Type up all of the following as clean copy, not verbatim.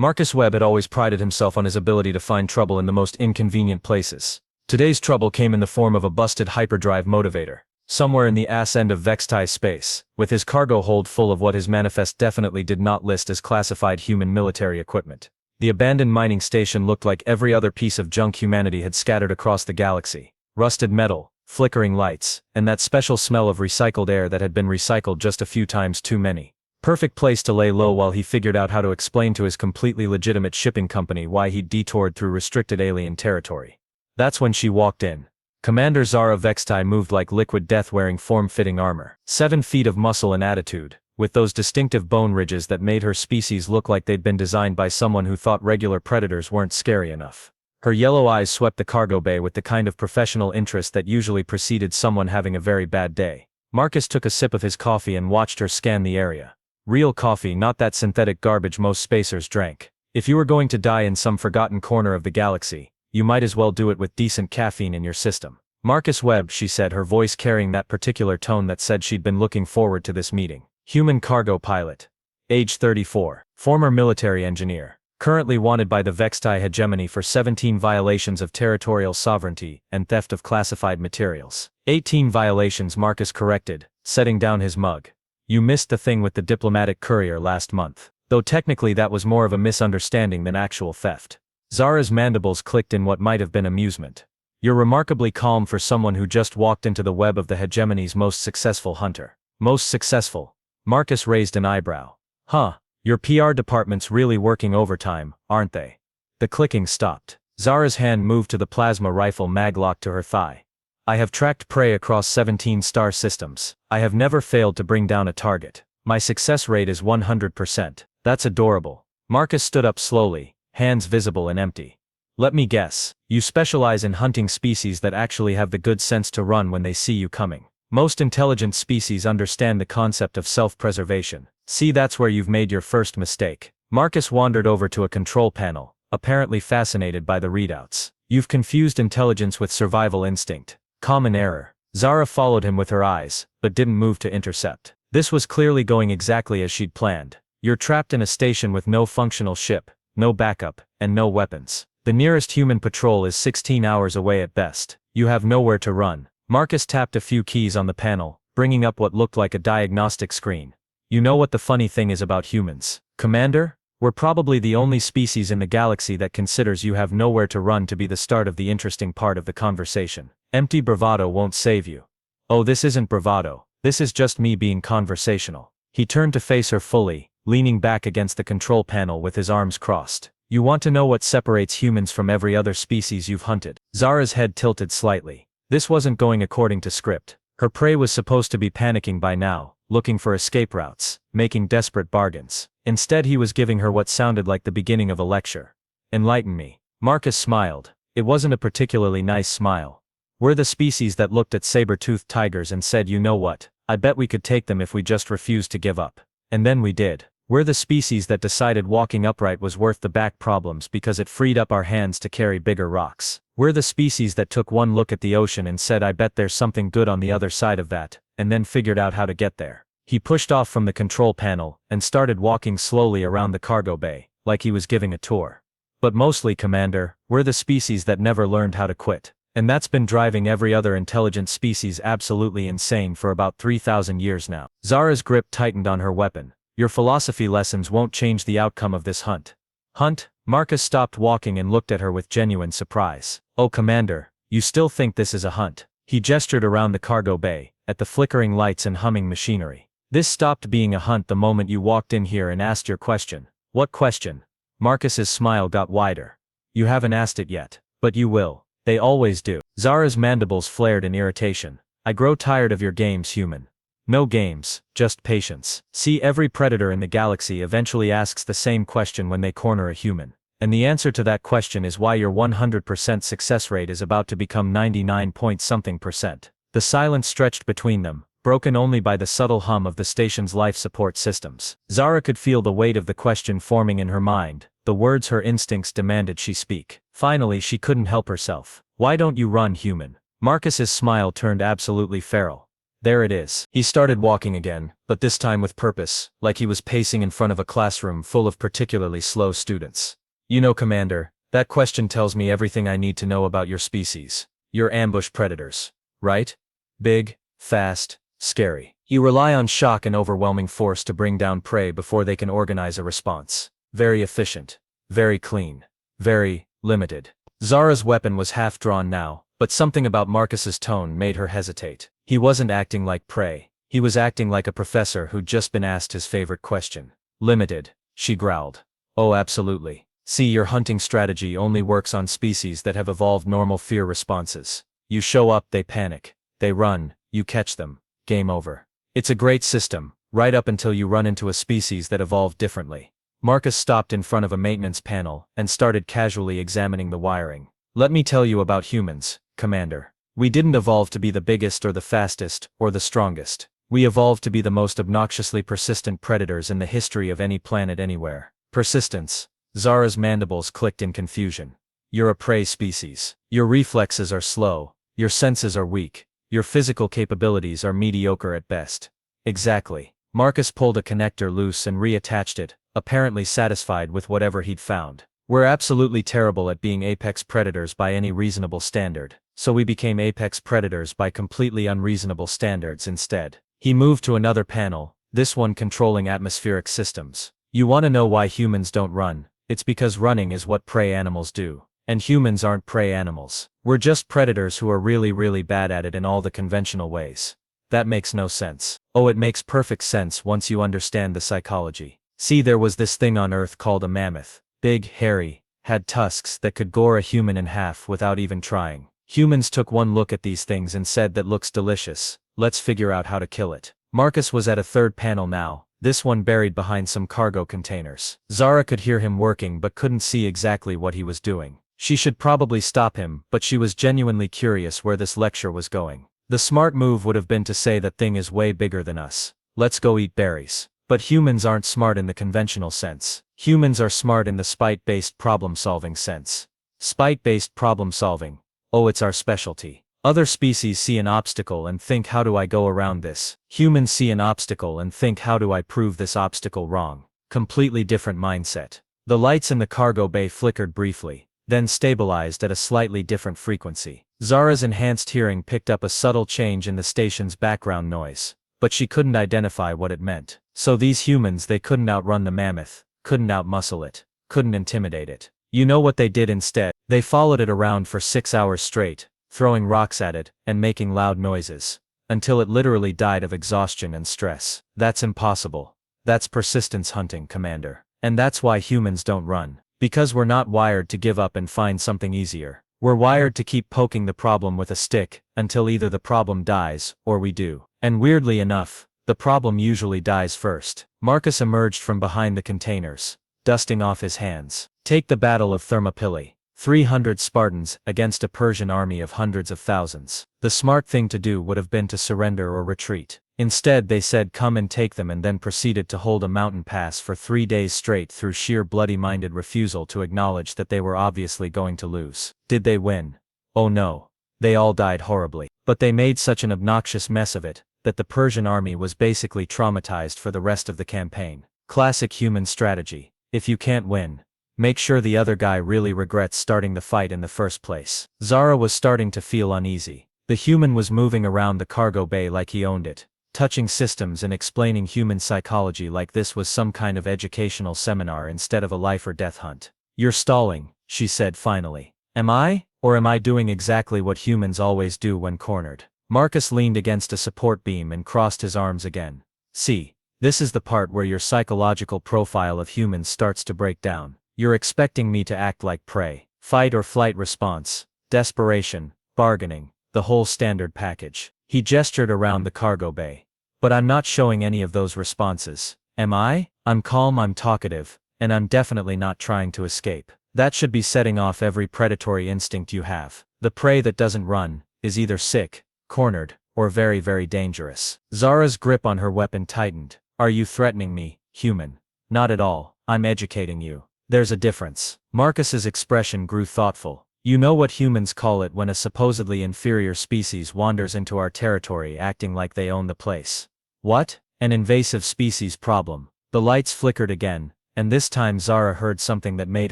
Marcus Webb had always prided himself on his ability to find trouble in the most inconvenient places. Today's trouble came in the form of a busted hyperdrive motivator, somewhere in the ass end of Vextai space, with his cargo hold full of what his manifest definitely did not list as classified human military equipment. The abandoned mining station looked like every other piece of junk humanity had scattered across the galaxy. Rusted metal, flickering lights, and that special smell of recycled air that had been recycled just a few times too many. Perfect place to lay low while he figured out how to explain to his completely legitimate shipping company why he'd detoured through restricted alien territory. That's when she walked in. Commander Zara Vextai moved like liquid death wearing form-fitting armor. 7 feet of muscle and attitude, with those distinctive bone ridges that made her species look like they'd been designed by someone who thought regular predators weren't scary enough. Her yellow eyes swept the cargo bay with the kind of professional interest that usually preceded someone having a very bad day. Marcus took a sip of his coffee and watched her scan the area. Real coffee, not that synthetic garbage most spacers drank. If you were going to die in some forgotten corner of the galaxy, you might as well do it with decent caffeine in your system. Marcus Webb, she said, her voice carrying that particular tone that said she'd been looking forward to this meeting. Human cargo pilot. Age 34. Former military engineer. Currently wanted by the Vextai hegemony for 17 violations of territorial sovereignty and theft of classified materials. 18 violations, Marcus corrected, setting down his mug. You missed the thing with the diplomatic courier last month. Though technically that was more of a misunderstanding than actual theft. Zara's mandibles clicked in what might have been amusement. You're remarkably calm for someone who just walked into the web of the hegemony's most successful hunter. Most successful? Marcus raised an eyebrow. Huh, your PR department's really working overtime, aren't they? The clicking stopped. Zara's hand moved to the plasma rifle mag locked to her thigh. I have tracked prey across 17 star systems. I have never failed to bring down a target. My success rate is 100%. That's adorable. Marcus stood up slowly, hands visible and empty. Let me guess, you specialize in hunting species that actually have the good sense to run when they see you coming. Most intelligent species understand the concept of self-preservation. See, that's where you've made your first mistake. Marcus wandered over to a control panel, apparently fascinated by the readouts. You've confused intelligence with survival instinct. Common error. Zara followed him with her eyes, but didn't move to intercept. This was clearly going exactly as she'd planned. You're trapped in a station with no functional ship, no backup, and no weapons. The nearest human patrol is 16 hours away at best. You have nowhere to run. Marcus tapped a few keys on the panel, bringing up what looked like a diagnostic screen. You know what the funny thing is about humans, Commander? We're probably the only species in the galaxy that considers you have nowhere to run to be the start of the interesting part of the conversation. Empty bravado won't save you. Oh, this isn't bravado. This is just me being conversational. He turned to face her fully, leaning back against the control panel with his arms crossed. You want to know what separates humans from every other species you've hunted? Zara's head tilted slightly. This wasn't going according to script. Her prey was supposed to be panicking by now, looking for escape routes, making desperate bargains. Instead, he was giving her what sounded like the beginning of a lecture. Enlighten me. Marcus smiled. It wasn't a particularly nice smile. We're the species that looked at saber-toothed tigers and said, you know what, I bet we could take them if we just refused to give up. And then we did. We're the species that decided walking upright was worth the back problems because it freed up our hands to carry bigger rocks. We're the species that took one look at the ocean and said, I bet there's something good on the other side of that, and then figured out how to get there. He pushed off from the control panel and started walking slowly around the cargo bay, like he was giving a tour. But mostly, Commander, we're the species that never learned how to quit. And that's been driving every other intelligent species absolutely insane for about 3,000 years now. Zara's grip tightened on her weapon. Your philosophy lessons won't change the outcome of this hunt. Hunt? Marcus stopped walking and looked at her with genuine surprise. Oh, Commander, you still think this is a hunt? He gestured around the cargo bay, at the flickering lights and humming machinery. This stopped being a hunt the moment you walked in here and asked your question. What question? Marcus's smile got wider. You haven't asked it yet, but you will. They always do. Zara's mandibles flared in irritation. I grow tired of your games, human. No games, just patience. See, every predator in the galaxy eventually asks the same question when they corner a human. And the answer to that question is why your 100% success rate is about to become 99-point-something%. The silence stretched between them, broken only by the subtle hum of the station's life support systems. Zara could feel the weight of the question forming in her mind, the words her instincts demanded she speak. Finally, she couldn't help herself. Why don't you run, human? Marcus's smile turned absolutely feral. There it is. He started walking again, but this time with purpose, like he was pacing in front of a classroom full of particularly slow students. You know, Commander, that question tells me everything I need to know about your species. You're ambush predators, right? Big, fast, scary. You rely on shock and overwhelming force to bring down prey before they can organize a response. Very efficient. Very clean. Very limited. Zara's weapon was half drawn now, but something about Marcus's tone made her hesitate. He wasn't acting like prey. He was acting like a professor who'd just been asked his favorite question. Limited, she growled. Oh, absolutely. See, your hunting strategy only works on species that have evolved normal fear responses. You show up, they panic. They run, you catch them. Game over. It's a great system, right up until you run into a species that evolved differently. Marcus stopped in front of a maintenance panel and started casually examining the wiring. Let me tell you about humans, Commander. We didn't evolve to be the biggest or the fastest or the strongest. We evolved to be the most obnoxiously persistent predators in the history of any planet anywhere. Persistence. Zara's mandibles clicked in confusion. You're a prey species. Your reflexes are slow. Your senses are weak. Your physical capabilities are mediocre at best. Exactly. Marcus pulled a connector loose and reattached it, apparently satisfied with whatever he'd found. We're absolutely terrible at being apex predators by any reasonable standard, so we became apex predators by completely unreasonable standards instead. He moved to another panel, this one controlling atmospheric systems. You want to know why humans don't run? It's because running is what prey animals do. And humans aren't prey animals. We're just predators who are really bad at it in all the conventional ways. That makes no sense. Oh, it makes perfect sense once you understand the psychology. See, there was this thing on Earth called a mammoth. Big, hairy, had tusks that could gore a human in half without even trying. Humans took one look at these things and said, that looks delicious, let's figure out how to kill it. Marcus was at a third panel now, this one buried behind some cargo containers. Zara could hear him working but couldn't see exactly what he was doing. She should probably stop him, but she was genuinely curious where this lecture was going. The smart move would have been to say, that thing is way bigger than us. Let's go eat berries. But humans aren't smart in the conventional sense. Humans are smart in the spite-based problem-solving sense. Spite-based problem-solving. Oh, it's our specialty. Other species see an obstacle and think, how do I go around this? Humans see an obstacle and think, how do I prove this obstacle wrong? Completely different mindset. The lights in the cargo bay flickered briefly, then stabilized at a slightly different frequency. Zara's enhanced hearing picked up a subtle change in the station's background noise, but she couldn't identify what it meant. So these humans, they couldn't outrun the mammoth, couldn't outmuscle it, couldn't intimidate it. You know what they did instead? They followed it around for 6 hours straight, throwing rocks at it, and making loud noises, until it literally died of exhaustion and stress. That's impossible. That's persistence hunting, Commander. And that's why humans don't run. Because we're not wired to give up and find something easier. We're wired to keep poking the problem with a stick, until either the problem dies, or we do. And weirdly enough, the problem usually dies first. Marcus emerged from behind the containers, dusting off his hands. Take the Battle of Thermopylae. 300 Spartans against a Persian army of hundreds of thousands. The smart thing to do would have been to surrender or retreat. Instead, they said, come and take them, and then proceeded to hold a mountain pass for 3 days straight through sheer bloody-minded refusal to acknowledge that they were obviously going to lose. Did they win? Oh no. They all died horribly. But they made such an obnoxious mess of it, that the Persian army was basically traumatized for the rest of the campaign. Classic human strategy. If you can't win, make sure the other guy really regrets starting the fight in the first place. Zara was starting to feel uneasy. The human was moving around the cargo bay like he owned it, touching systems and explaining human psychology like this was some kind of educational seminar instead of a life or death hunt. You're stalling, she said finally. Am I? Or am I doing exactly what humans always do when cornered? Marcus leaned against a support beam and crossed his arms again. See, this is the part where your psychological profile of humans starts to break down. You're expecting me to act like prey. Fight or flight response, desperation, bargaining, the whole standard package. He gestured around the cargo bay. But I'm not showing any of those responses. Am I? I'm calm, I'm talkative, and I'm definitely not trying to escape. That should be setting off every predatory instinct you have. The prey that doesn't run is either sick, cornered, or very dangerous. Zara's grip on her weapon tightened. Are you threatening me, human? Not at all. I'm educating you. There's a difference. Marcus's expression grew thoughtful. You know what humans call it when a supposedly inferior species wanders into our territory acting like they own the place. What? An invasive species problem. The lights flickered again, and this time Zara heard something that made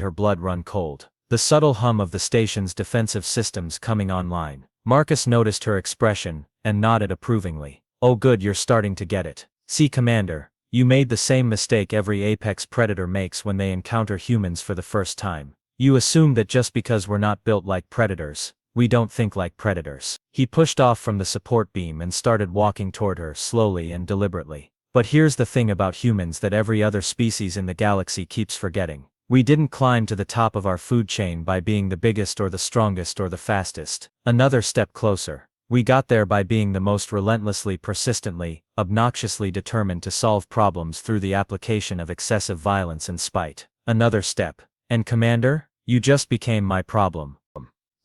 her blood run cold. The subtle hum of the station's defensive systems coming online. Marcus noticed her expression, and nodded approvingly. Oh good, you're starting to get it. See, Commander, you made the same mistake every apex predator makes when they encounter humans for the first time. You assume that just because we're not built like predators, we don't think like predators. He pushed off from the support beam and started walking toward her slowly and deliberately. But here's the thing about humans that every other species in the galaxy keeps forgetting. We didn't climb to the top of our food chain by being the biggest or the strongest or the fastest. Another step closer. We got there by being the most relentlessly, persistently, obnoxiously determined to solve problems through the application of excessive violence and spite. Another step. And Commander, you just became my problem.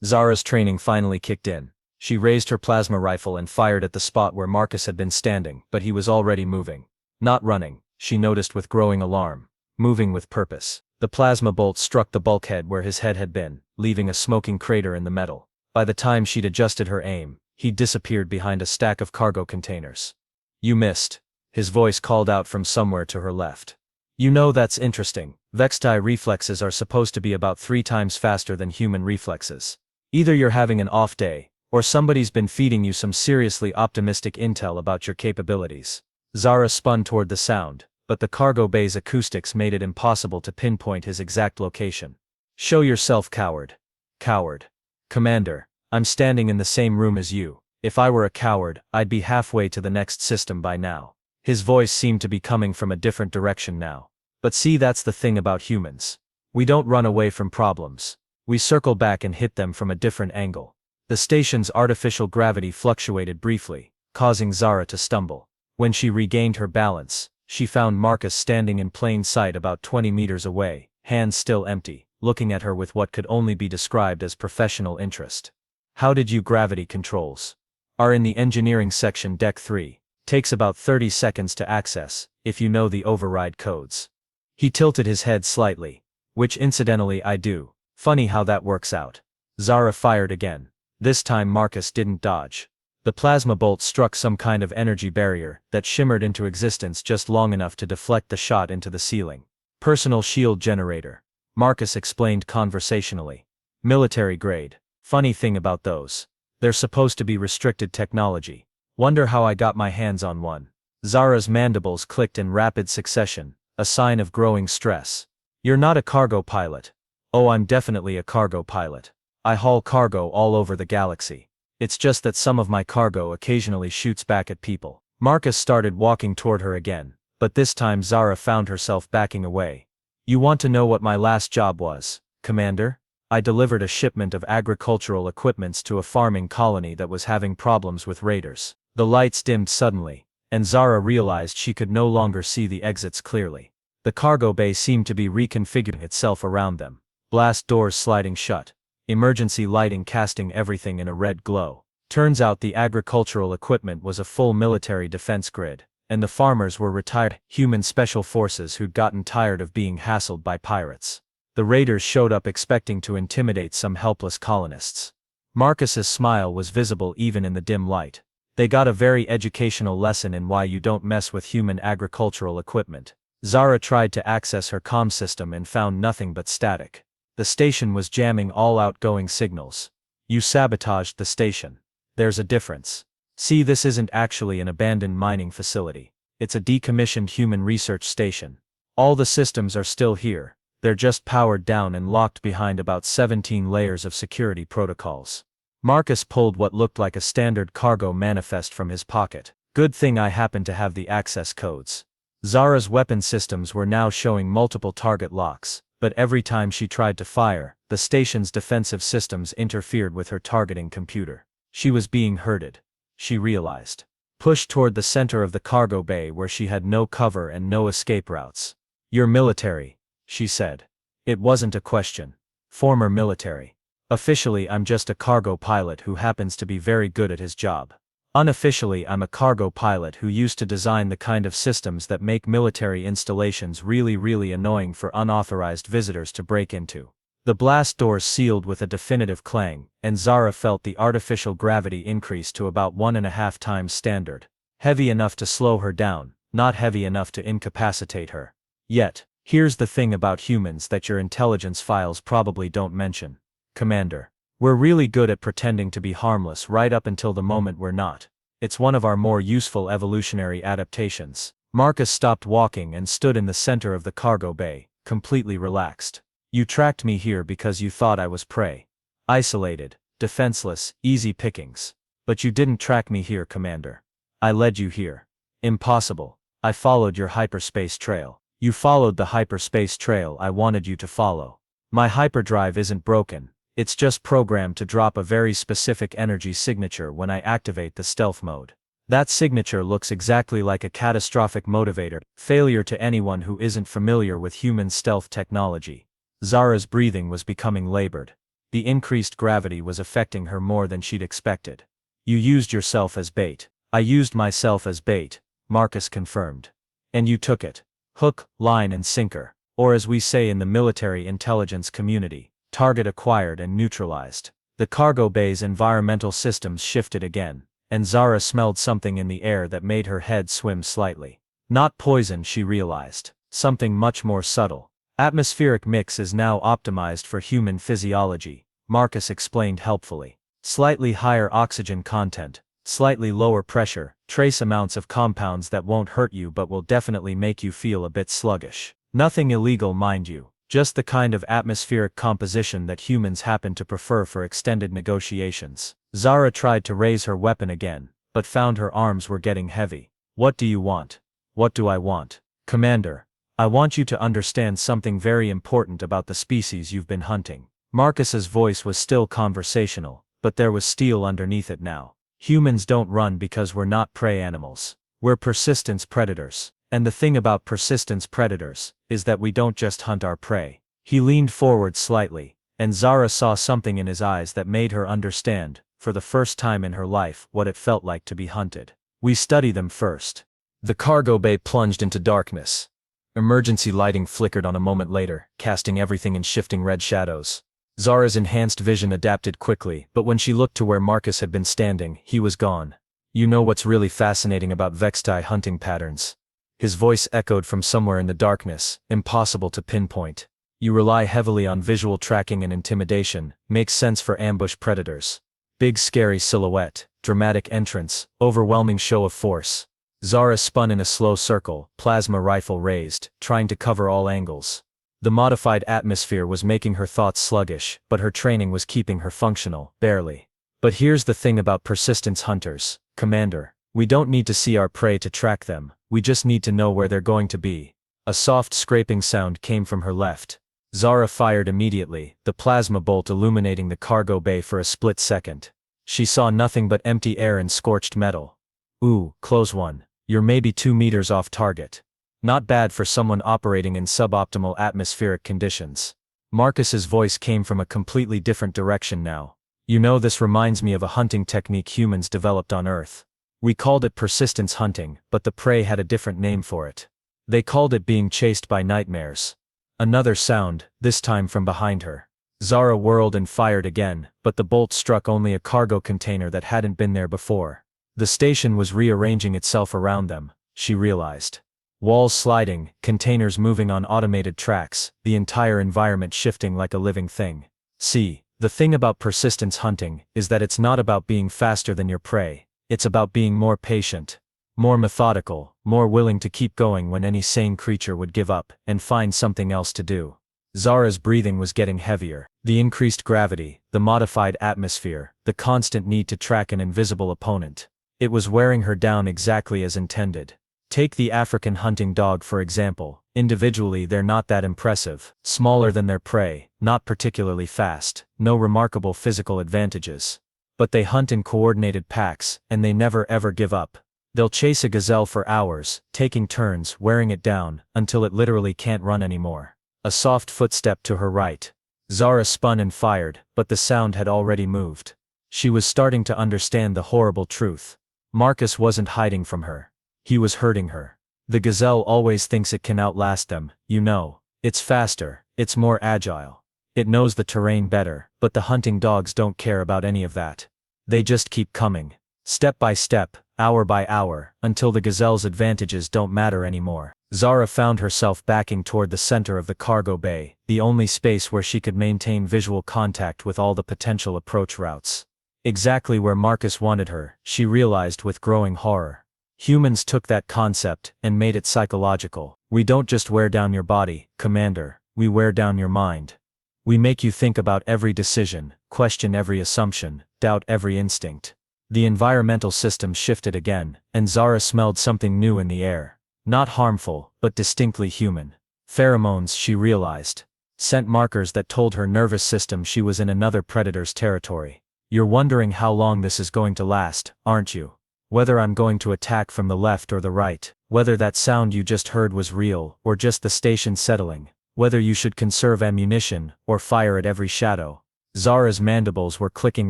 Zara's training finally kicked in. She raised her plasma rifle and fired at the spot where Marcus had been standing, but he was already moving. Not running, she noticed with growing alarm. Moving with purpose. The plasma bolt struck the bulkhead where his head had been, leaving a smoking crater in the metal. By the time she'd adjusted her aim, he'd disappeared behind a stack of cargo containers. You missed. His voice called out from somewhere to her left. You know, that's interesting. Vextai reflexes are supposed to be about 3 times faster than human reflexes. Either you're having an off day, or somebody's been feeding you some seriously optimistic intel about your capabilities. Zara spun toward the sound, but the cargo bay's acoustics made it impossible to pinpoint his exact location. Show yourself, coward. Coward. Commander, I'm standing in the same room as you. If I were a coward, I'd be halfway to the next system by now. His voice seemed to be coming from a different direction now. But see, that's the thing about humans. We don't run away from problems. We circle back and hit them from a different angle. The station's artificial gravity fluctuated briefly, causing Zara to stumble. When she regained her balance, she found Marcus standing in plain sight about 20 meters away, hands still empty, looking at her with what could only be described as professional interest. How did you gravity controls? Are in the engineering section, deck 3. Takes about 30 seconds to access, if you know the override codes. He tilted his head slightly. Which incidentally I do. Funny how that works out. Zara fired again. This time Marcus didn't dodge. The plasma bolt struck some kind of energy barrier that shimmered into existence just long enough to deflect the shot into the ceiling. Personal shield generator. Marcus explained conversationally. Military grade. Funny thing about those. They're supposed to be restricted technology. Wonder how I got my hands on one. Zara's mandibles clicked in rapid succession, a sign of growing stress. You're not a cargo pilot. Oh, I'm definitely a cargo pilot. I haul cargo all over the galaxy. It's just that some of my cargo occasionally shoots back at people. Marcus started walking toward her again, but this time Zara found herself backing away. You want to know what my last job was, Commander? I delivered a shipment of agricultural equipments to a farming colony that was having problems with raiders. The lights dimmed suddenly, and Zara realized she could no longer see the exits clearly. The cargo bay seemed to be reconfiguring itself around them. Blast doors sliding shut. Emergency lighting casting everything in a red glow. Turns out the agricultural equipment was a full military defense grid, and the farmers were retired human special forces who'd gotten tired of being hassled by pirates. The raiders showed up expecting to intimidate some helpless colonists. Marcus's smile was visible even in the dim light. They got a very educational lesson in why you don't mess with human agricultural equipment. Zara tried to access her comm system and found nothing but static. The station was jamming all outgoing signals. You sabotaged the station. There's a difference. See, this isn't actually an abandoned mining facility. It's a decommissioned human research station. All the systems are still here. They're just powered down and locked behind about 17 layers of security protocols. Marcus pulled what looked like a standard cargo manifest from his pocket. Good thing I happen to have the access codes. Zara's weapon systems were now showing multiple target locks, but every time she tried to fire, the station's defensive systems interfered with her targeting computer. She was being herded. She realized. Pushed toward the center of the cargo bay where she had no cover and no escape routes. You're military, she said. It wasn't a question. Former military. Officially, I'm just a cargo pilot who happens to be very good at his job. Unofficially, I'm a cargo pilot who used to design the kind of systems that make military installations really annoying for unauthorized visitors to break into. The blast doors sealed with a definitive clang, and Zara felt the artificial gravity increase to about 1.5 times standard. Heavy enough to slow her down, not heavy enough to incapacitate her. Yet, here's the thing about humans that your intelligence files probably don't mention. Commander. We're really good at pretending to be harmless right up until the moment we're not. It's one of our more useful evolutionary adaptations. Marcus stopped walking and stood in the center of the cargo bay, completely relaxed. You tracked me here because you thought I was prey. Isolated, defenseless, easy pickings. But you didn't track me here, Commander. I led you here. Impossible. I followed your hyperspace trail. You followed the hyperspace trail I wanted you to follow. My hyperdrive isn't broken. It's just programmed to drop a very specific energy signature when I activate the stealth mode. That signature looks exactly like a catastrophic motivator, failure to anyone who isn't familiar with human stealth technology. Zara's breathing was becoming labored. The increased gravity was affecting her more than she'd expected. You used yourself as bait. I used myself as bait, Marcus confirmed. And you took it. Hook, line and sinker, or as we say in the military intelligence community, target acquired and neutralized. The cargo bay's environmental systems shifted again, and Zara smelled something in the air that made her head swim slightly. Not poison, she realized. Something much more subtle. Atmospheric mix is now optimized for human physiology, Marcus explained helpfully. Slightly higher oxygen content, slightly lower pressure, trace amounts of compounds that won't hurt you but will definitely make you feel a bit sluggish. Nothing illegal, mind you, just the kind of atmospheric composition that humans happen to prefer for extended negotiations. Zara tried to raise her weapon again, but found her arms were getting heavy. What do you want? What do I want? Commander, I want you to understand something very important about the species you've been hunting. Marcus's voice was still conversational, but there was steel underneath it now. Humans don't run because we're not prey animals. We're persistence predators. And the thing about persistence predators is that we don't just hunt our prey. He leaned forward slightly, and Zara saw something in his eyes that made her understand, for the first time in her life, what it felt like to be hunted. We study them first. The cargo bay plunged into darkness. Emergency lighting flickered on a moment later, casting everything in shifting red shadows. Zara's enhanced vision adapted quickly, but when she looked to where Marcus had been standing, he was gone. You know what's really fascinating about Vextai hunting patterns? His voice echoed from somewhere in the darkness, impossible to pinpoint. You rely heavily on visual tracking and intimidation, makes sense for ambush predators. Big scary silhouette, dramatic entrance, overwhelming show of force. Zara spun in a slow circle, plasma rifle raised, trying to cover all angles. The modified atmosphere was making her thoughts sluggish, but her training was keeping her functional, barely. But here's the thing about persistence hunters, Commander. We don't need to see our prey to track them, we just need to know where they're going to be. A soft scraping sound came from her left. Zara fired immediately, the plasma bolt illuminating the cargo bay for a split second. She saw nothing but empty air and scorched metal. Ooh, close one. You're maybe 2 meters off target. Not bad for someone operating in suboptimal atmospheric conditions. Marcus's voice came from a completely different direction now. You know, this reminds me of a hunting technique humans developed on Earth. We called it persistence hunting, but the prey had a different name for it. They called it being chased by nightmares. Another sound, this time from behind her. Zara whirled and fired again, but the bolt struck only a cargo container that hadn't been there before. The station was rearranging itself around them, she realized. Walls sliding, containers moving on automated tracks, the entire environment shifting like a living thing. See, the thing about persistence hunting is that it's not about being faster than your prey, it's about being more patient, more methodical, more willing to keep going when any sane creature would give up and find something else to do. Zara's breathing was getting heavier. The increased gravity, the modified atmosphere, the constant need to track an invisible opponent. It was wearing her down exactly as intended. Take the African hunting dog for example. Individually they're not that impressive, smaller than their prey, not particularly fast, no remarkable physical advantages. But they hunt in coordinated packs, and they never ever give up. They'll chase a gazelle for hours, taking turns, wearing it down, until it literally can't run anymore. A soft footstep to her right. Zara spun and fired, but the sound had already moved. She was starting to understand the horrible truth. Marcus wasn't hiding from her. He was hurting her. The gazelle always thinks it can outlast them, you know. It's faster, it's more agile. It knows the terrain better, but the hunting dogs don't care about any of that. They just keep coming. Step by step, hour by hour, until the gazelle's advantages don't matter anymore. Zara found herself backing toward the center of the cargo bay, the only space where she could maintain visual contact with all the potential approach routes. Exactly where Marcus wanted her, she realized with growing horror. Humans took that concept and made it psychological. We don't just wear down your body, Commander, we wear down your mind. We make you think about every decision, question every assumption, doubt every instinct. The environmental system shifted again, and Zara smelled something new in the air. Not harmful, but distinctly human. Pheromones, she realized. Scent markers that told her nervous system she was in another predator's territory. You're wondering how long this is going to last, aren't you? Whether I'm going to attack from the left or the right, whether that sound you just heard was real, or just the station settling, whether you should conserve ammunition, or fire at every shadow. Zara's mandibles were clicking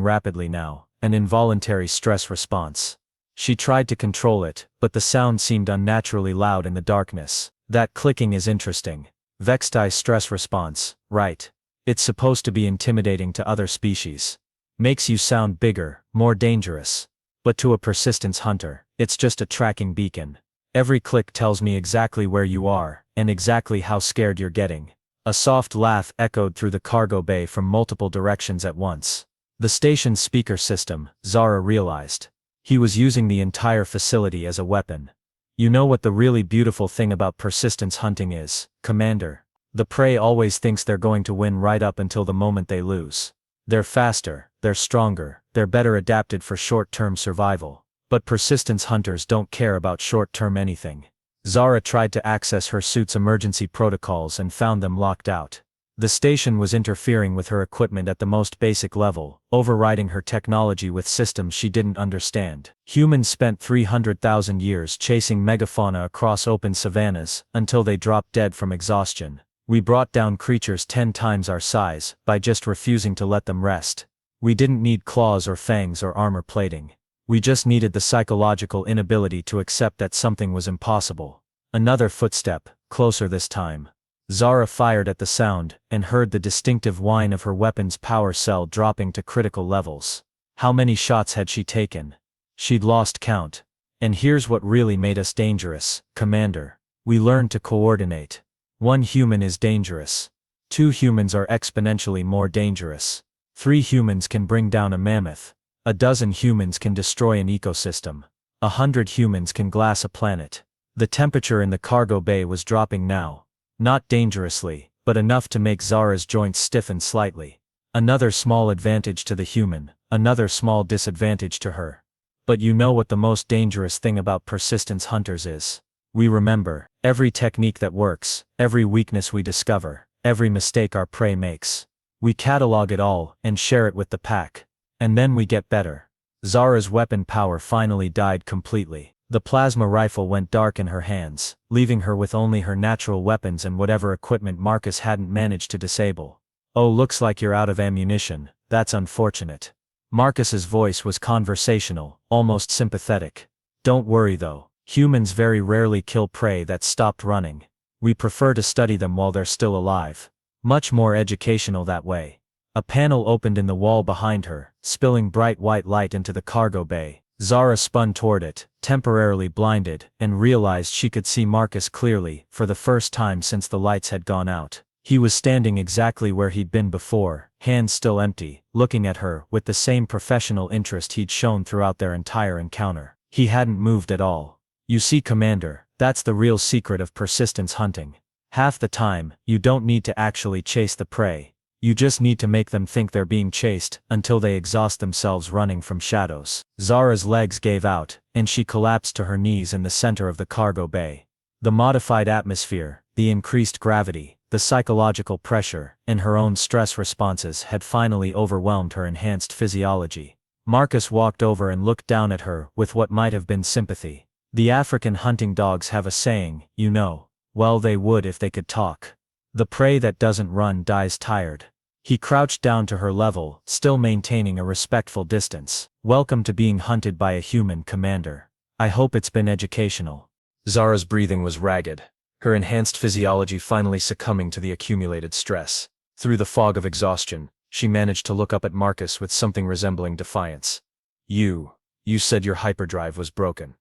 rapidly now, an involuntary stress response. She tried to control it, but the sound seemed unnaturally loud in the darkness. That clicking is interesting. Vexti stress response, right. It's supposed to be intimidating to other species. Makes you sound bigger, more dangerous. But to a persistence hunter, it's just a tracking beacon. Every click tells me exactly where you are, and exactly how scared you're getting. A soft laugh echoed through the cargo bay from multiple directions at once. The station's speaker system, Zara realized. He was using the entire facility as a weapon. You know what the really beautiful thing about persistence hunting is, Commander? The prey always thinks they're going to win right up until the moment they lose. They're faster, they're stronger, they're better adapted for short-term survival. But persistence hunters don't care about short-term anything. Zara tried to access her suit's emergency protocols and found them locked out. The station was interfering with her equipment at the most basic level, overriding her technology with systems she didn't understand. Humans spent 300,000 years chasing megafauna across open savannas, until they dropped dead from exhaustion. We brought down creatures 10 times our size, by just refusing to let them rest. We didn't need claws or fangs or armor plating. We just needed the psychological inability to accept that something was impossible. Another footstep, closer this time. Zara fired at the sound, and heard the distinctive whine of her weapon's power cell dropping to critical levels. How many shots had she taken? She'd lost count. And here's what really made us dangerous, Commander. We learned to coordinate. 1 human is dangerous. 2 humans are exponentially more dangerous. 3 humans can bring down a mammoth. 12 humans can destroy an ecosystem. 100 humans can glass a planet. The temperature in the cargo bay was dropping now. Not dangerously, but enough to make Zara's joints stiffen slightly. Another small advantage to the human, another small disadvantage to her. But you know what the most dangerous thing about persistence hunters is? We remember every technique that works, every weakness we discover, every mistake our prey makes. We catalog it all and share it with the pack. And then we get better. Zara's weapon power finally died completely. The plasma rifle went dark in her hands, leaving her with only her natural weapons and whatever equipment Marcus hadn't managed to disable. Oh, looks like you're out of ammunition. That's unfortunate. Marcus's voice was conversational, almost sympathetic. Don't worry though. Humans very rarely kill prey that stopped running. We prefer to study them while they're still alive. Much more educational that way. A panel opened in the wall behind her, spilling bright white light into the cargo bay. Zara spun toward it, temporarily blinded, and realized she could see Marcus clearly, for the first time since the lights had gone out. He was standing exactly where he'd been before, hands still empty, looking at her with the same professional interest he'd shown throughout their entire encounter. He hadn't moved at all. You see, Commander, that's the real secret of persistence hunting. Half the time, you don't need to actually chase the prey. You just need to make them think they're being chased, until they exhaust themselves running from shadows. Zara's legs gave out, and she collapsed to her knees in the center of the cargo bay. The modified atmosphere, the increased gravity, the psychological pressure, and her own stress responses had finally overwhelmed her enhanced physiology. Marcus walked over and looked down at her with what might have been sympathy. The African hunting dogs have a saying, you know. Well, they would if they could talk. The prey that doesn't run dies tired. He crouched down to her level, still maintaining a respectful distance. Welcome to being hunted by a human, Commander. I hope it's been educational. Zara's breathing was ragged, her enhanced physiology finally succumbing to the accumulated stress. Through the fog of exhaustion, she managed to look up at Marcus with something resembling defiance. You said your hyperdrive was broken.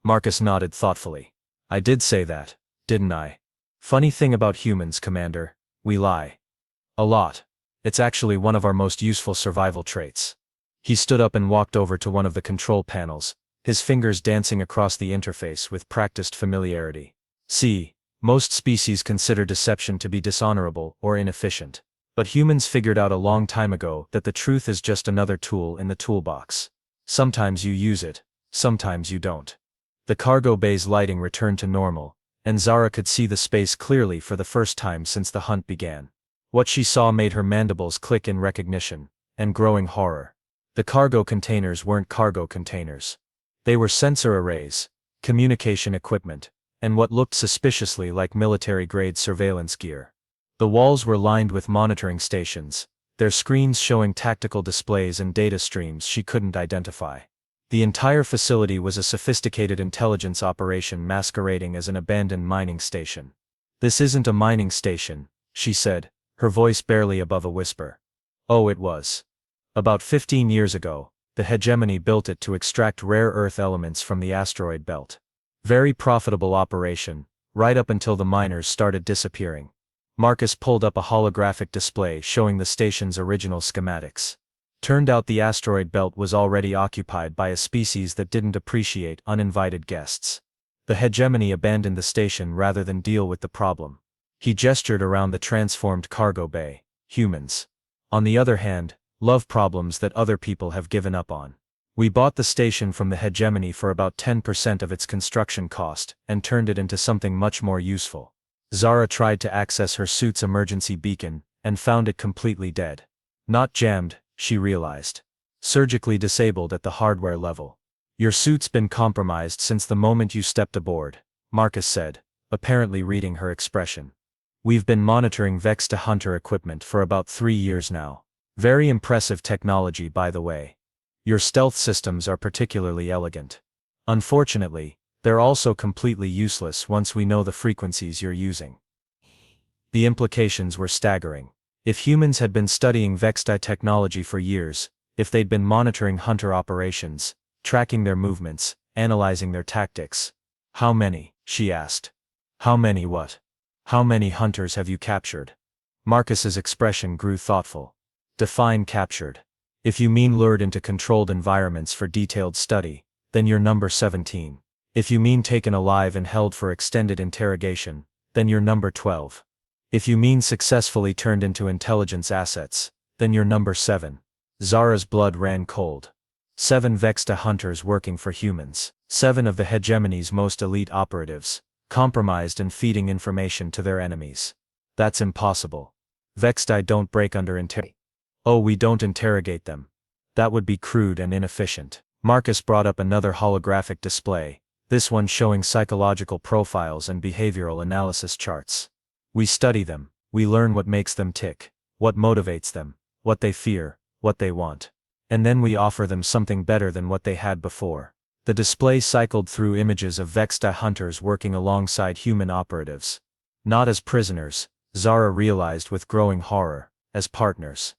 Marcus nodded thoughtfully. I did say that, didn't I? Funny thing about humans, Commander, we lie. A lot. It's actually one of our most useful survival traits. He stood up and walked over to one of the control panels, his fingers dancing across the interface with practiced familiarity. See, most species consider deception to be dishonorable or inefficient. But humans figured out a long time ago that the truth is just another tool in the toolbox. Sometimes you use it, sometimes you don't. The cargo bay's lighting returned to normal, and Zara could see the space clearly for the first time since the hunt began. What she saw made her mandibles click in recognition and growing horror. The cargo containers weren't cargo containers. They were sensor arrays, communication equipment, and what looked suspiciously like military-grade surveillance gear. The walls were lined with monitoring stations, their screens showing tactical displays and data streams she couldn't identify. The entire facility was a sophisticated intelligence operation masquerading as an abandoned mining station. This isn't a mining station, she said, her voice barely above a whisper. Oh, it was. About 15 years ago, the hegemony built it to extract rare earth elements from the asteroid belt. Very profitable operation, right up until the miners started disappearing. Marcus pulled up a holographic display showing the station's original schematics. Turned out the asteroid belt was already occupied by a species that didn't appreciate uninvited guests. The hegemony abandoned the station rather than deal with the problem. He gestured around the transformed cargo bay. Humans, on the other hand, love problems that other people have given up on. We bought the station from the hegemony for about 10% of its construction cost and turned it into something much more useful. Zara tried to access her suit's emergency beacon and found it completely dead. Not jammed, she realized. Surgically disabled at the hardware level. Your suit's been compromised since the moment you stepped aboard, Marcus said, apparently reading her expression. We've been monitoring Vexta Hunter equipment for about 3 years now. Very impressive technology, by the way. Your stealth systems are particularly elegant. Unfortunately, they're also completely useless once we know the frequencies you're using. The implications were staggering. If humans had been studying Vexta technology for years, if they'd been monitoring Hunter operations, tracking their movements, analyzing their tactics. How many? She asked. How many what? How many Hunters have you captured? Marcus's expression grew thoughtful. Define captured. If you mean lured into controlled environments for detailed study, then you're number 17. If you mean taken alive and held for extended interrogation, then you're number 12. If you mean successfully turned into intelligence assets, then you're number 7. Zara's blood ran cold. 7 Vexta Hunters working for humans. 7 of the hegemony's most elite operatives, compromised and feeding information to their enemies. That's impossible. Vexta don't break under interrogation. Oh, we don't interrogate them. That would be crude and inefficient. Marcus brought up another holographic display, this one showing psychological profiles and behavioral analysis charts. We study them, we learn what makes them tick, what motivates them, what they fear, what they want. And then we offer them something better than what they had before. The display cycled through images of Vexta Hunters working alongside human operatives. Not as prisoners, Zara realized with growing horror, as partners.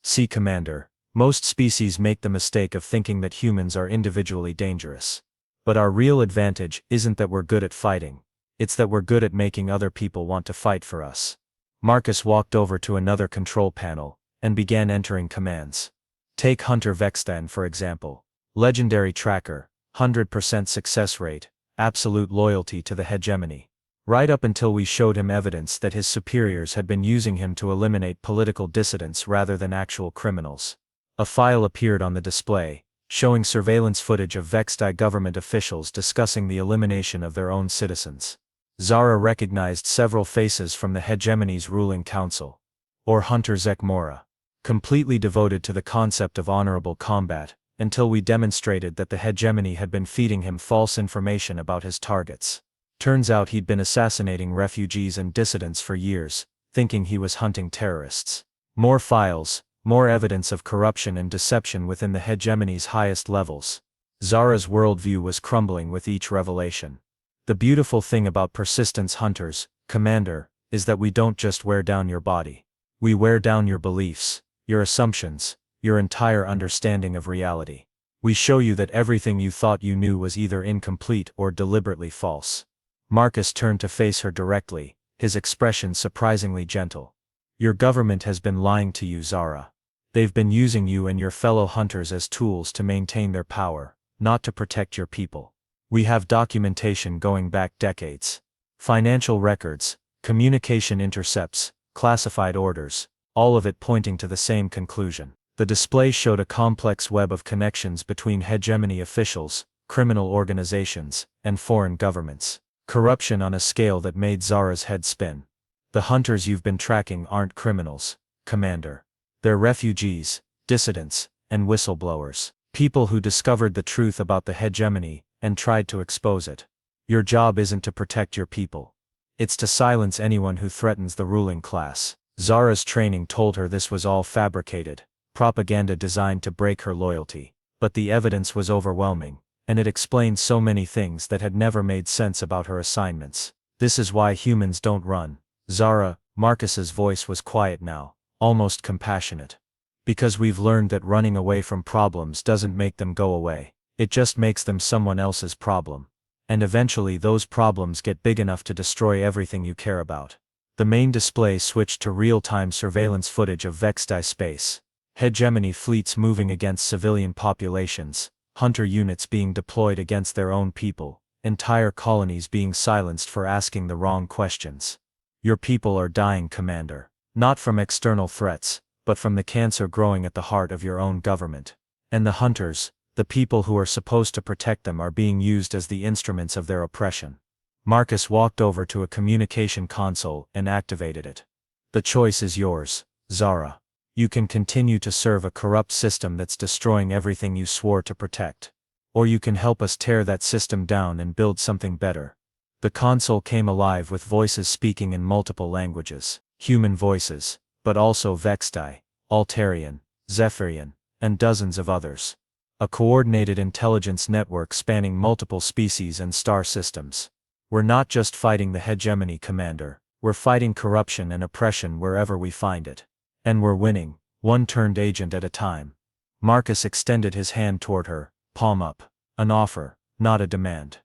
See, Commander, most species make the mistake of thinking that humans are individually dangerous. But our real advantage isn't that we're good at fighting. It's that we're good at making other people want to fight for us. Marcus walked over to another control panel and began entering commands. Take Hunter Vextan for example. Legendary tracker, 100% success rate, absolute loyalty to the hegemony. Right up until we showed him evidence that his superiors had been using him to eliminate political dissidents rather than actual criminals. A file appeared on the display, showing surveillance footage of Vextai government officials discussing the elimination of their own citizens. Zara recognized several faces from the hegemony's ruling council. Or Hunter Zekmora. Completely devoted to the concept of honorable combat, until we demonstrated that the hegemony had been feeding him false information about his targets. Turns out he'd been assassinating refugees and dissidents for years, thinking he was hunting terrorists. More files, more evidence of corruption and deception within the hegemony's highest levels. Zara's worldview was crumbling with each revelation. The beautiful thing about persistence hunters, Commander, is that we don't just wear down your body. We wear down your beliefs, your assumptions, your entire understanding of reality. We show you that everything you thought you knew was either incomplete or deliberately false. Marcus turned to face her directly, his expression surprisingly gentle. Your government has been lying to you, Zara. They've been using you and your fellow hunters as tools to maintain their power, not to protect your people. We have documentation going back decades. Financial records, communication intercepts, classified orders, all of it pointing to the same conclusion. The display showed a complex web of connections between hegemony officials, criminal organizations, and foreign governments. Corruption on a scale that made Zara's head spin. The hunters you've been tracking aren't criminals, Commander. They're refugees, dissidents, and whistleblowers. People who discovered the truth about the hegemony and tried to expose it. Your job isn't to protect your people. It's to silence anyone who threatens the ruling class. Zara's training told her this was all fabricated, propaganda designed to break her loyalty. But the evidence was overwhelming, and it explained so many things that had never made sense about her assignments. This is why humans don't run. Zara, Marcus's voice was quiet now, almost compassionate. Because we've learned that running away from problems doesn't make them go away. It just makes them someone else's problem. And eventually those problems get big enough to destroy everything you care about. The main display switched to real-time surveillance footage of Vextai space. Hegemony fleets moving against civilian populations, hunter units being deployed against their own people, entire colonies being silenced for asking the wrong questions. Your people are dying, Commander. Not from external threats, but from the cancer growing at the heart of your own government. And the hunters, the people who are supposed to protect them, are being used as the instruments of their oppression. Marcus walked over to a communication console and activated it. The choice is yours, Zara. You can continue to serve a corrupt system that's destroying everything you swore to protect. Or you can help us tear that system down and build something better. The console came alive with voices speaking in multiple languages. Human voices, but also Vextai, Altarian, Zephyrian, and dozens of others. A coordinated intelligence network spanning multiple species and star systems. We're not just fighting the hegemony, Commander. We're fighting corruption and oppression wherever we find it. And we're winning, one turned agent at a time. Marcus extended his hand toward her, palm up. An offer, not a demand.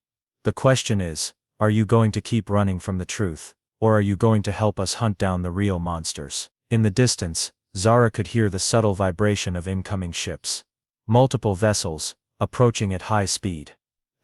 The question is, are you going to keep running from the truth, or are you going to help us hunt down the real monsters? In the distance, Zara could hear the subtle vibration of incoming ships. Multiple vessels, approaching at high speed.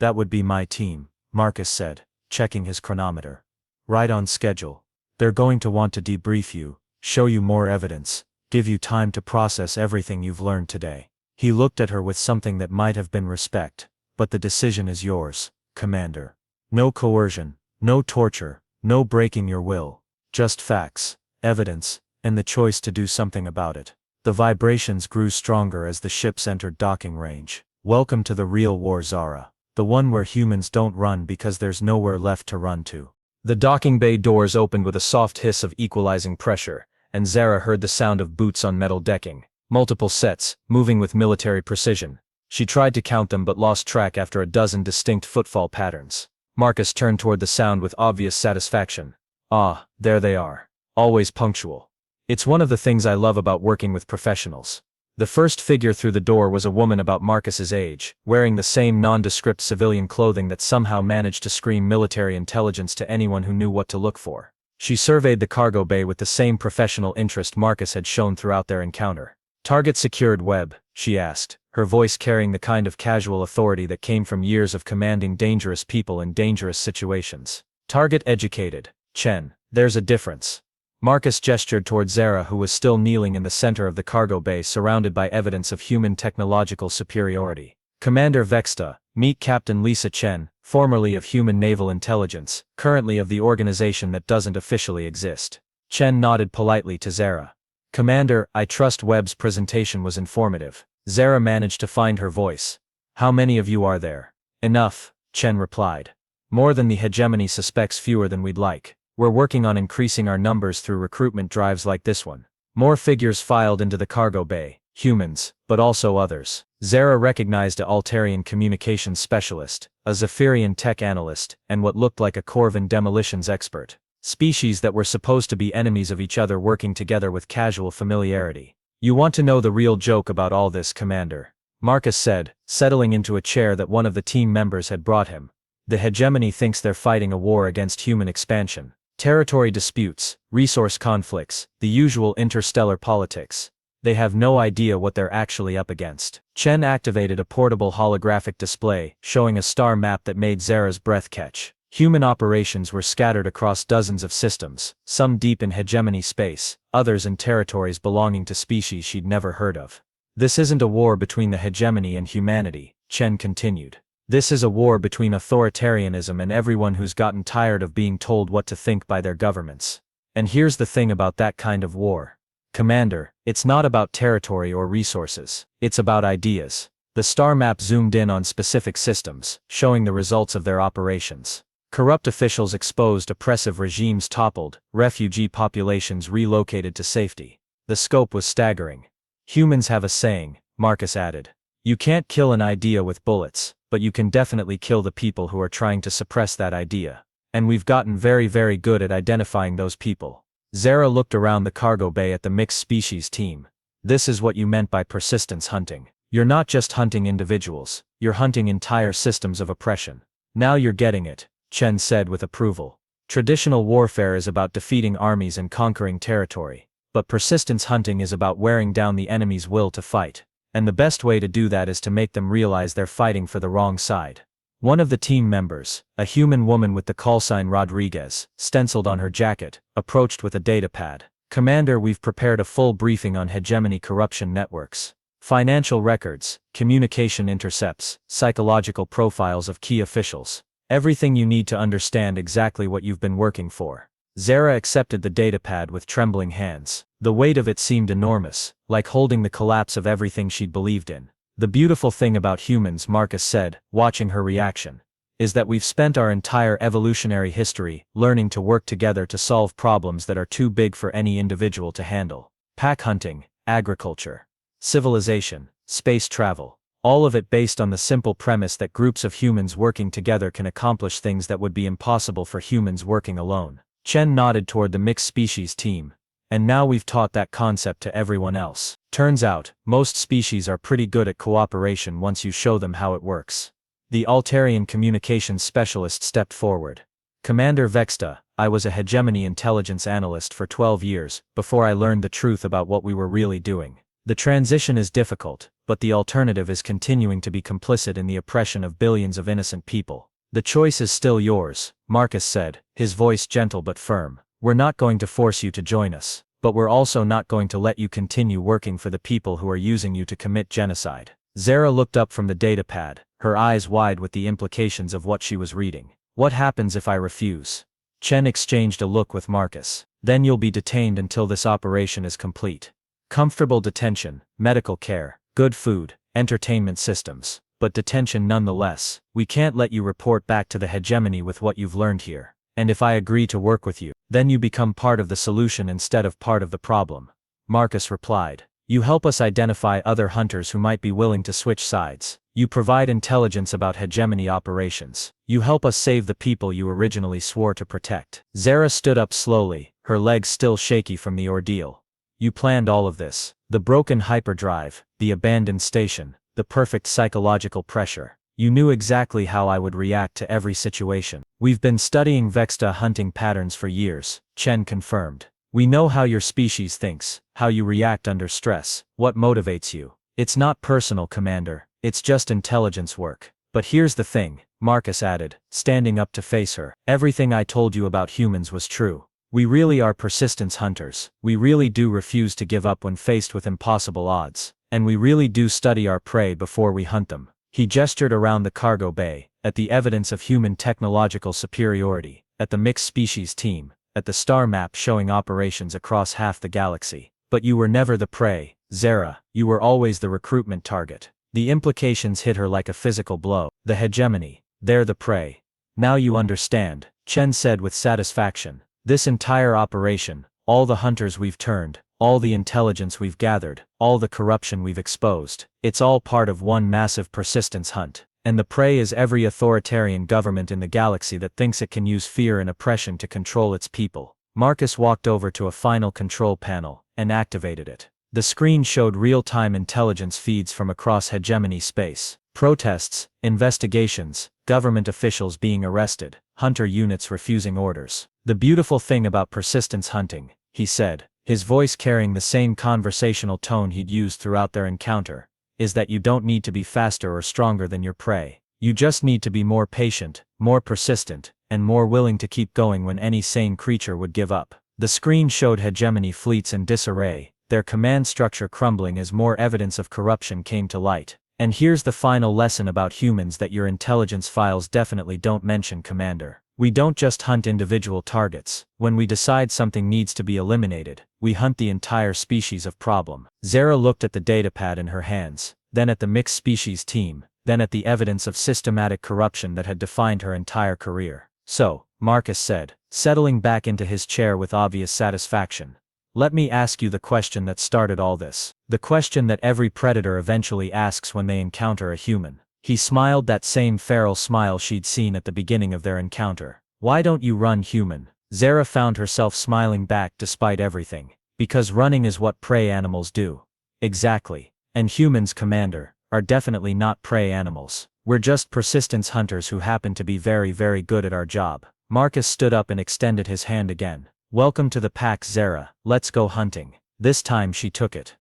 That would be my team, Marcus said, checking his chronometer. Right on schedule. They're going to want to debrief you, show you more evidence, give you time to process everything you've learned today. He looked at her with something that might have been respect, but the decision is yours, Commander. No coercion, no torture, no breaking your will. Just facts, evidence, and the choice to do something about it. The vibrations grew stronger as the ships entered docking range. Welcome to the real war, Zara. The one where humans don't run because there's nowhere left to run to. The docking bay doors opened with a soft hiss of equalizing pressure, and Zara heard the sound of boots on metal decking. Multiple sets, moving with military precision. She tried to count them but lost track after a dozen distinct footfall patterns. Marcus turned toward the sound with obvious satisfaction. Ah, there they are. Always punctual. It's one of the things I love about working with professionals. The first figure through the door was a woman about Marcus's age, wearing the same nondescript civilian clothing that somehow managed to scream military intelligence to anyone who knew what to look for. She surveyed the cargo bay with the same professional interest Marcus had shown throughout their encounter. Target secured, Webb? She asked, her voice carrying the kind of casual authority that came from years of commanding dangerous people in dangerous situations. Target educated, Chen. There's a difference. Marcus gestured toward Zara, who was still kneeling in the center of the cargo bay surrounded by evidence of human technological superiority. Commander Vexta, meet Captain Lisa Chen, formerly of Human Naval Intelligence, currently of the organization that doesn't officially exist. Chen nodded politely to Zara. Commander, I trust Webb's presentation was informative. Zara managed to find her voice. How many of you are there? Enough, Chen replied. More than the hegemony suspects, fewer than we'd like. We're working on increasing our numbers through recruitment drives like this one. More figures filed into the cargo bay, humans, but also others. Zara recognized a Altarian communications specialist, a Zephyrian tech analyst, and what looked like a Corvin demolitions expert. Species that were supposed to be enemies of each other working together with casual familiarity. You want to know the real joke about all this, Commander? Marcus said, settling into a chair that one of the team members had brought him. The hegemony thinks they're fighting a war against human expansion. Territory disputes, resource conflicts, the usual interstellar politics. They have no idea what they're actually up against. Chen activated a portable holographic display, showing a star map that made Zara's breath catch. Human operations were scattered across dozens of systems, some deep in hegemony space, others in territories belonging to species she'd never heard of. This isn't a war between the hegemony and humanity, Chen continued. This is a war between authoritarianism and everyone who's gotten tired of being told what to think by their governments. And here's the thing about that kind of war. Commander, it's not about territory or resources, it's about ideas. The star map zoomed in on specific systems, showing the results of their operations. Corrupt officials exposed, oppressive regimes toppled, refugee populations relocated to safety. The scope was staggering. Humans have a saying, Marcus added. You can't kill an idea with bullets, but you can definitely kill the people who are trying to suppress that idea. And we've gotten very, very good at identifying those people. Zara looked around the cargo bay at the mixed species team. This is what you meant by persistence hunting. You're not just hunting individuals, you're hunting entire systems of oppression. Now you're getting it, Chen said with approval. Traditional warfare is about defeating armies and conquering territory, but persistence hunting is about wearing down the enemy's will to fight. And the best way to do that is to make them realize they're fighting for the wrong side. One of the team members, a human woman with the callsign Rodriguez, stenciled on her jacket, approached with a datapad. Commander, we've prepared a full briefing on hegemony corruption networks. Financial records, communication intercepts, psychological profiles of key officials. Everything you need to understand exactly what you've been working for. Zara accepted the datapad with trembling hands. The weight of it seemed enormous, like holding the collapse of everything she'd believed in. The beautiful thing about humans, Marcus said, watching her reaction, is that we've spent our entire evolutionary history learning to work together to solve problems that are too big for any individual to handle. Pack hunting, agriculture, civilization, space travel. All of it based on the simple premise that groups of humans working together can accomplish things that would be impossible for humans working alone. Chen nodded toward the mixed species team. And now we've taught that concept to everyone else. Turns out, most species are pretty good at cooperation once you show them how it works. The Altarian communications specialist stepped forward. Commander Vexta, I was a hegemony intelligence analyst for 12 years, before I learned the truth about what we were really doing. The transition is difficult, but the alternative is continuing to be complicit in the oppression of billions of innocent people. The choice is still yours, Marcus said, his voice gentle but firm. We're not going to force you to join us, but we're also not going to let you continue working for the people who are using you to commit genocide. Zara looked up from the datapad, her eyes wide with the implications of what she was reading. What happens if I refuse? Chen exchanged a look with Marcus. Then you'll be detained until this operation is complete. Comfortable detention, medical care, good food, entertainment systems. But detention nonetheless. We can't let you report back to the hegemony with what you've learned here. And if I agree to work with you, then you become part of the solution instead of part of the problem. Marcus replied. You help us identify other hunters who might be willing to switch sides. You provide intelligence about hegemony operations. You help us save the people you originally swore to protect. Zara stood up slowly, her legs still shaky from the ordeal. You planned all of this. The broken hyperdrive, the abandoned station, the perfect psychological pressure. You knew exactly how I would react to every situation. We've been studying Vexta hunting patterns for years, Chen confirmed. We know how your species thinks, how you react under stress, what motivates you. It's not personal, Commander, it's just intelligence work. But here's the thing, Marcus added, standing up to face her. Everything I told you about humans was true. We really are persistence hunters. We really do refuse to give up when faced with impossible odds. And we really do study our prey before we hunt them. He gestured around the cargo bay, at the evidence of human technological superiority, at the mixed species team, at the star map showing operations across half the galaxy. But you were never the prey, Zara, you were always the recruitment target. The implications hit her like a physical blow. The hegemony, they're the prey. Now you understand, Chen said with satisfaction. This entire operation, all the hunters we've turned, all the intelligence we've gathered, all the corruption we've exposed, it's all part of one massive persistence hunt. And the prey is every authoritarian government in the galaxy that thinks it can use fear and oppression to control its people. Marcus walked over to a final control panel and activated it. The screen showed real-time intelligence feeds from across hegemony space. Protests, investigations, government officials being arrested, hunter units refusing orders. The beautiful thing about persistence hunting, he said, his voice carrying the same conversational tone he'd used throughout their encounter, is that you don't need to be faster or stronger than your prey. You just need to be more patient, more persistent, and more willing to keep going when any sane creature would give up. The screen showed hegemony fleets in disarray, their command structure crumbling as more evidence of corruption came to light. And here's the final lesson about humans that your intelligence files definitely don't mention, Commander. We don't just hunt individual targets. When we decide something needs to be eliminated, we hunt the entire species of problem. Zara looked at the datapad in her hands, then at the mixed species team, then at the evidence of systematic corruption that had defined her entire career. So, Marcus said, settling back into his chair with obvious satisfaction, let me ask you the question that started all this. The question that every predator eventually asks when they encounter a human. He smiled that same feral smile she'd seen at the beginning of their encounter. Why don't you run, human? Zara found herself smiling back despite everything. Because running is what prey animals do. Exactly. And humans, Commander, are definitely not prey animals. We're just persistence hunters who happen to be very, very good at our job. Marcus stood up and extended his hand again. Welcome to the pack, Zara. Let's go hunting. This time she took it.